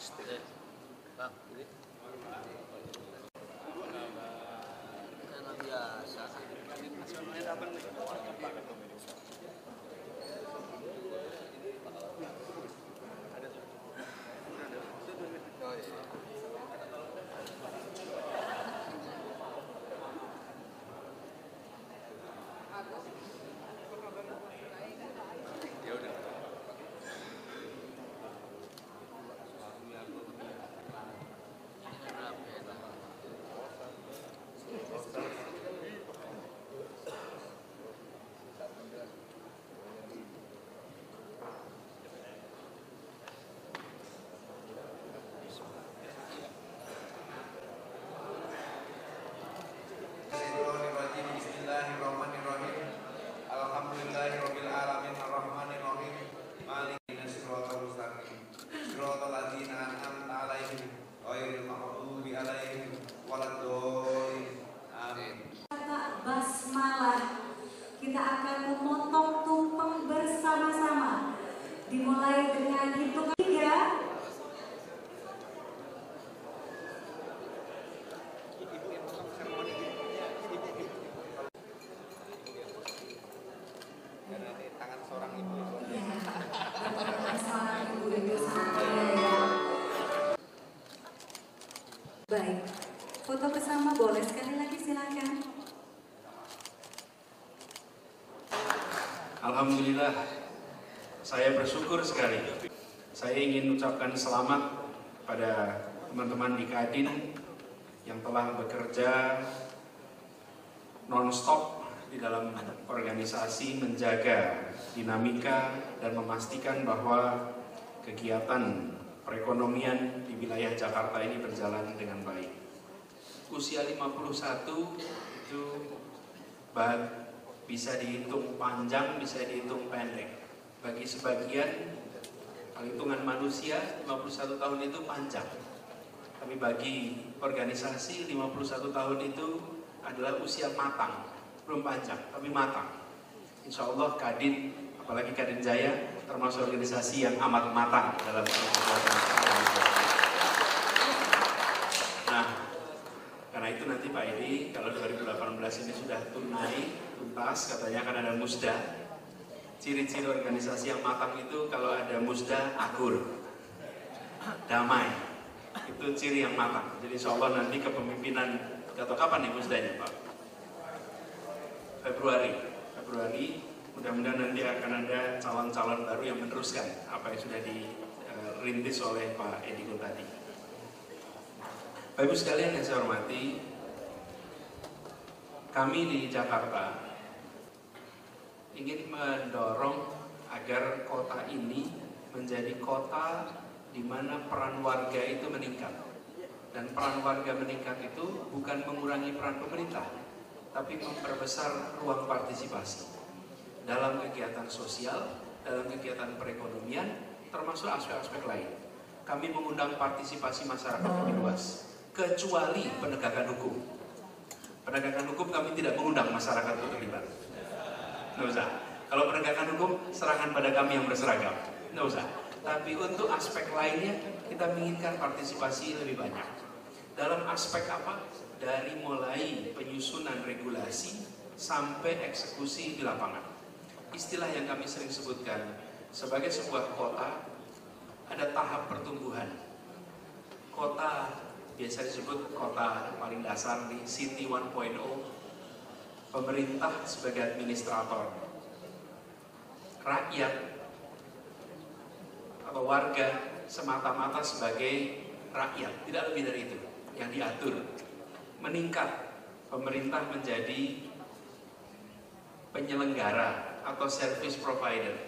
Bang, ini karena biasa. Oh iya. Ya udah. Bismillahirrahmanirrahim. Alhamdulillahirabbil alamin arrahmanirrahim maliki siratal mustaqim siratal ladzina an'amta 'alaihim ghairil maghdubi 'alaihim waladdallin. Amin. Kata basmalah, kita akan memotong tumpeng bersama-sama. Dimulai dengan hitungan 3. Tangan seorang ibu. Baik, foto bersama boleh sekali lagi, silakan. Alhamdulillah, saya bersyukur sekali. Saya ingin ucapkan selamat pada teman-teman di Kadin yang telah bekerja non-stop di dalam organisasi, menjaga dinamika dan memastikan bahwa kegiatan perekonomian di wilayah Jakarta ini berjalan dengan baik. Usia 51 itu bisa dihitung panjang, bisa dihitung pendek. Bagi sebagian perhitungan manusia 51 tahun itu panjang. Tapi bagi organisasi 51 tahun itu adalah usia matang. Belum panjang, tapi matang. Insya Allah Kadin, apalagi Kadin Jaya, termasuk organisasi yang amat matang dalam kegiatan. Nah, karena itu nanti Pak Edi, kalau 2018 ini sudah tuntas, katanya akan ada musda. Ciri-ciri organisasi yang matang itu kalau ada musda, akur, damai. Itu ciri yang matang. Jadi insya Allah nanti kepemimpinan, atau kapan nih musdanya Pak? Februari, mudah-mudahan nanti akan ada calon-calon baru yang meneruskan apa yang sudah dirintis oleh Pak Edi tadi. Bapak Ibu sekalian yang saya hormati, kami di Jakarta ingin mendorong agar kota ini menjadi kota di mana peran warga itu meningkat. Dan peran warga meningkat itu bukan mengurangi peran pemerintah, tapi memperbesar ruang partisipasi dalam kegiatan sosial, dalam kegiatan perekonomian, termasuk aspek-aspek lain. Kami mengundang partisipasi masyarakat lebih luas, kecuali penegakan hukum. Penegakan hukum kami tidak mengundang masyarakat untuk terlibat. Nggak usah. Kalau penegakan hukum, serahkan pada kami yang berseragam. Nggak usah. Tapi untuk aspek lainnya, kita menginginkan partisipasi lebih banyak. Dalam aspek apa? Dari mulai penyusunan regulasi sampai eksekusi di lapangan. Istilah yang kami sering sebutkan, sebagai sebuah kota, ada tahap pertumbuhan. Kota biasa disebut kota paling dasar di City 1.0, pemerintah sebagai administrator, rakyat atau warga semata-mata sebagai rakyat, tidak lebih dari itu yang diatur. Meningkat, pemerintah menjadi penyelenggara atau service provider,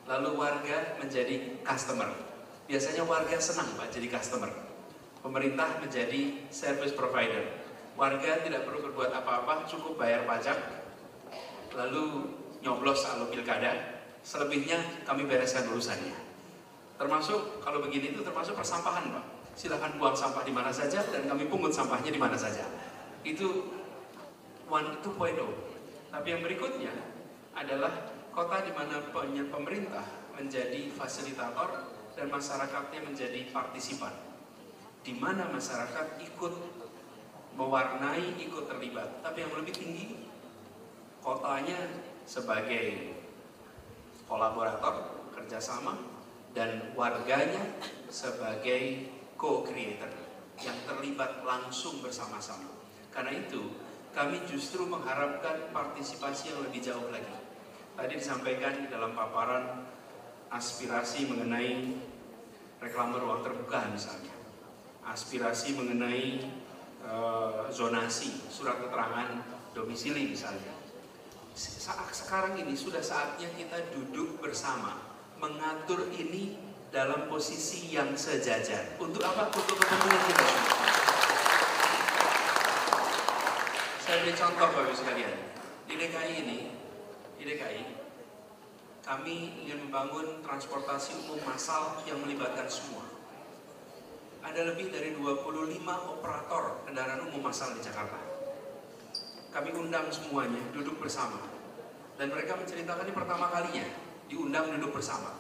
lalu warga menjadi customer. Biasanya warga senang Pak jadi customer, pemerintah menjadi service provider. Warga tidak perlu berbuat apa-apa, cukup bayar pajak, lalu nyoblos kalau pilkada, selebihnya kami bereskan urusannya. Termasuk, kalau begini itu termasuk persampahan Pak. Silahkan buang sampah di mana saja dan kami pungut sampahnya di mana saja. Itu 2.0. Tapi yang berikutnya adalah kota di mana pemerintah menjadi fasilitator dan masyarakatnya menjadi partisipan, di mana masyarakat ikut mewarnai, ikut terlibat. Tapi yang lebih tinggi, kotanya sebagai kolaborator, kerjasama, dan warganya sebagai co-creator yang terlibat langsung bersama-sama. Karena itu, kami justru mengharapkan partisipasi yang lebih jauh lagi. Tadi disampaikan di dalam paparan aspirasi mengenai reklame ruang terbuka misalnya, aspirasi mengenai zonasi, surat keterangan domisili misalnya. Sekarang ini sudah saatnya kita duduk bersama, mengatur ini dalam posisi yang sejajar. Untuk apa? Untuk kepentingan kita semua. Saya beri contoh Bapak-Ibu sekalian. Di DKI, kami ingin membangun transportasi umum massal yang melibatkan semua. Ada lebih dari 25 operator kendaraan umum massal di Jakarta. Kami undang semuanya duduk bersama. Dan mereka menceritakan ini pertama kalinya diundang duduk bersama.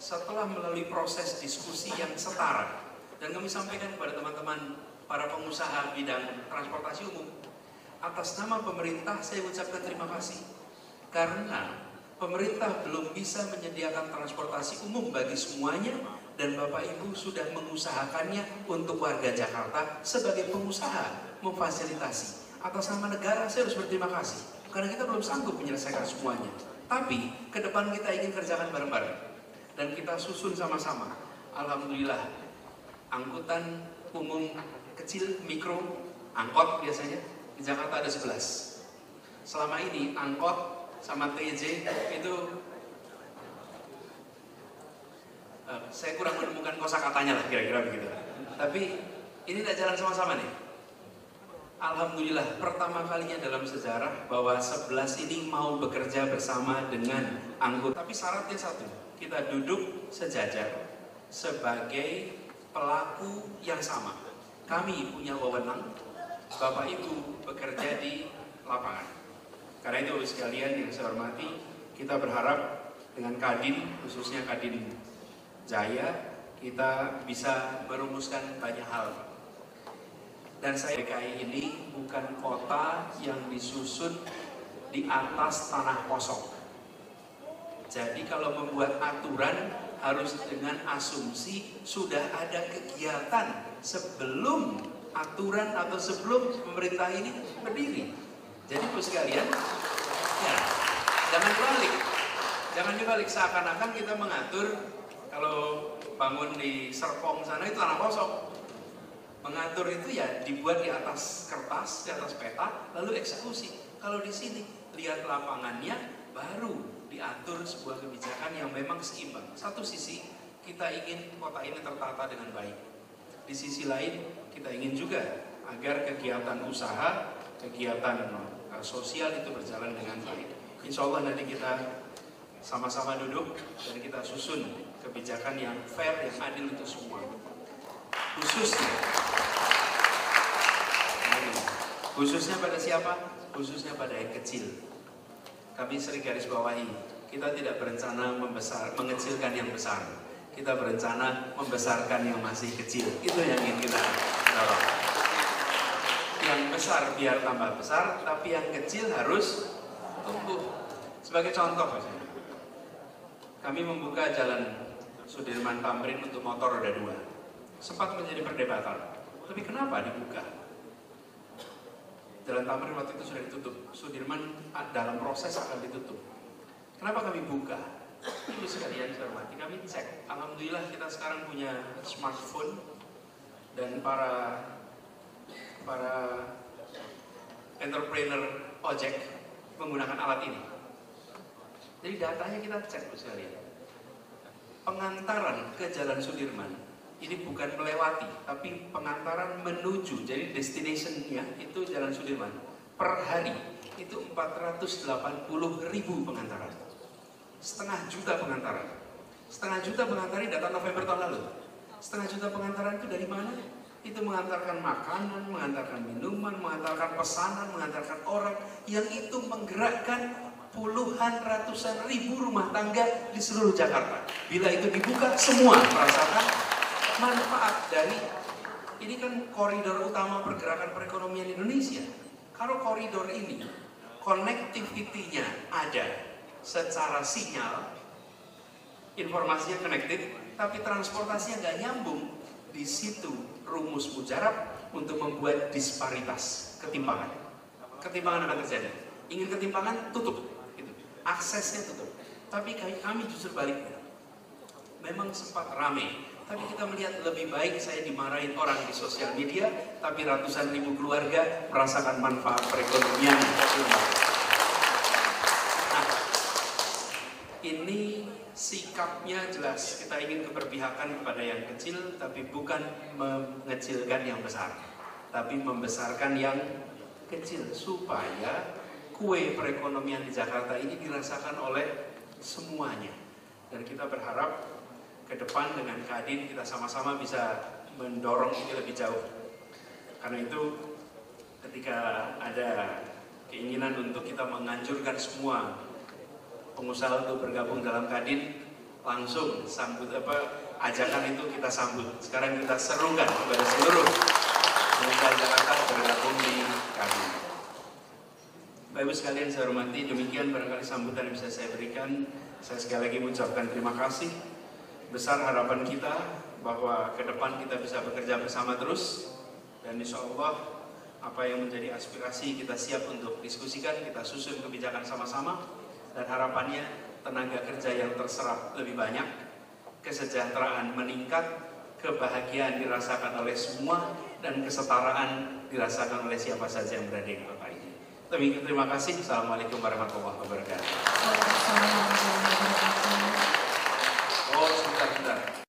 Setelah melalui proses diskusi yang setara, dan kami sampaikan kepada teman-teman para pengusaha bidang transportasi umum, atas nama pemerintah saya ucapkan terima kasih. Karena pemerintah belum bisa menyediakan transportasi umum bagi semuanya, dan Bapak Ibu sudah mengusahakannya untuk warga Jakarta sebagai pengusaha memfasilitasi. Atas nama negara saya harus berterima kasih, karena kita belum sanggup menyelesaikan semuanya. Tapi ke depan kita ingin kerjakan bareng-bareng, dan kita susun sama-sama. Alhamdulillah, angkutan umum kecil, mikro, angkot biasanya di Jakarta ada 11. Selama ini angkot sama TJ itu saya kurang menemukan kosakatanya lah, kira-kira begitu. Tapi ini tidak jalan sama-sama nih. Alhamdulillah, pertama kalinya dalam sejarah bahwa 11 ini mau bekerja bersama dengan anggota. Tapi syaratnya satu, kita duduk sejajar sebagai pelaku yang sama. Kami punya wewenang, Bapak Ibu bekerja di lapangan. Karena itu sekalian yang saya hormati, kita berharap dengan Kadin, khususnya Kadin Jaya, kita bisa merumuskan banyak hal. Dan saya DKI ini bukan kota yang disusun di atas tanah kosong. Jadi kalau membuat aturan harus dengan asumsi sudah ada kegiatan sebelum aturan atau sebelum pemerintah ini berdiri. Jadi Bapak sekalian, ya, jangan dibalik seakan-akan kita mengatur. Kalau bangun di Serpong sana itu tanah kosong. Mengatur itu ya dibuat di atas kertas, di atas peta, lalu eksekusi. Kalau di sini lihat lapangannya, baru diatur sebuah kebijakan yang memang seimbang. Satu sisi kita ingin kota ini tertata dengan baik. Di sisi lain kita ingin juga agar kegiatan usaha, kegiatan sosial itu berjalan dengan baik. Insya Allah nanti kita sama-sama duduk dan kita susun kebijakan yang fair, yang adil untuk semua. Khususnya pada siapa? Khususnya pada yang kecil. Kami sering garis bawahi, kita tidak berencana mengecilkan yang besar. Kita berencana membesarkan yang masih kecil. Itu yang ingin kita dorong. Yang besar biar tambah besar, tapi yang kecil harus tumbuh. Sebagai contoh, kami membuka jalan Sudirman Tamrin untuk motor roda 2. Sempat menjadi perdebatan. Tapi kenapa dibuka? Jalan Tamrin waktu itu sudah ditutup. Sudirman dalam proses akan ditutup. Kenapa kami buka? Ibu sekalian saya hormati, kami cek. Alhamdulillah kita sekarang punya smartphone dan para entrepreneur ojek menggunakan alat ini. Jadi datanya kita cek ibu sekalian. Pengantaran ke Jalan Sudirman ini bukan melewati, tapi pengantaran menuju. Jadi destination-nya itu Jalan Sudirman. Per hari itu 480.000 pengantaran. Setengah juta pengantaran. Setengah juta pengantaran data November tahun lalu. Setengah juta pengantaran itu dari mana? Itu mengantarkan makanan, mengantarkan minuman, mengantarkan pesanan, mengantarkan orang, yang itu menggerakkan puluhan ratusan ribu rumah tangga di seluruh Jakarta. Bila itu dibuka, semua merasakan manfaat dari ini. Kan koridor utama pergerakan perekonomian Indonesia. Kalau koridor ini connectivity-nya ada secara sinyal, informasinya connected, tapi transportasinya nggak nyambung, di situ rumus mujarab untuk membuat disparitas, ketimpangan. Ketimpangan akan terjadi. Ingin ketimpangan, tutup. Gitu. Aksesnya tutup. Tapi kami justru baliknya. Memang sempat rame, tapi kita melihat lebih baik saya dimarahin orang di sosial media, tapi ratusan ribu keluarga merasakan manfaat perekonomian. Nah, ini sikapnya jelas. Kita ingin keberpihakan kepada yang kecil, tapi bukan mengecilkan yang besar, tapi membesarkan yang kecil, supaya kue perekonomian di Jakarta ini dirasakan oleh semuanya. Dan kita berharap ke depan dengan Kadin kita sama-sama bisa mendorong ini lebih jauh. Karena itu ketika ada keinginan untuk kita menganjurkan semua pengusaha untuk bergabung dalam Kadin, langsung sambut ajakan itu kita sambut. Sekarang kita serukan kepada seluruh pengusaha Jakarta bergabung di Kadin. Bapak Ibu sekalian saya hormati, demikian barangkali sambutan yang bisa saya berikan. Saya sekali lagi mengucapkan terima kasih. Besar harapan kita bahwa ke depan kita bisa bekerja bersama terus, dan insya Allah apa yang menjadi aspirasi kita siap untuk diskusikan, kita susun kebijakan sama-sama, dan harapannya tenaga kerja yang terserap lebih banyak, kesejahteraan meningkat, kebahagiaan dirasakan oleh semua, dan kesetaraan dirasakan oleh siapa saja yang berada di kota ini. Terima kasih. Assalamualaikum warahmatullahi wabarakatuh. Oh, sebentar.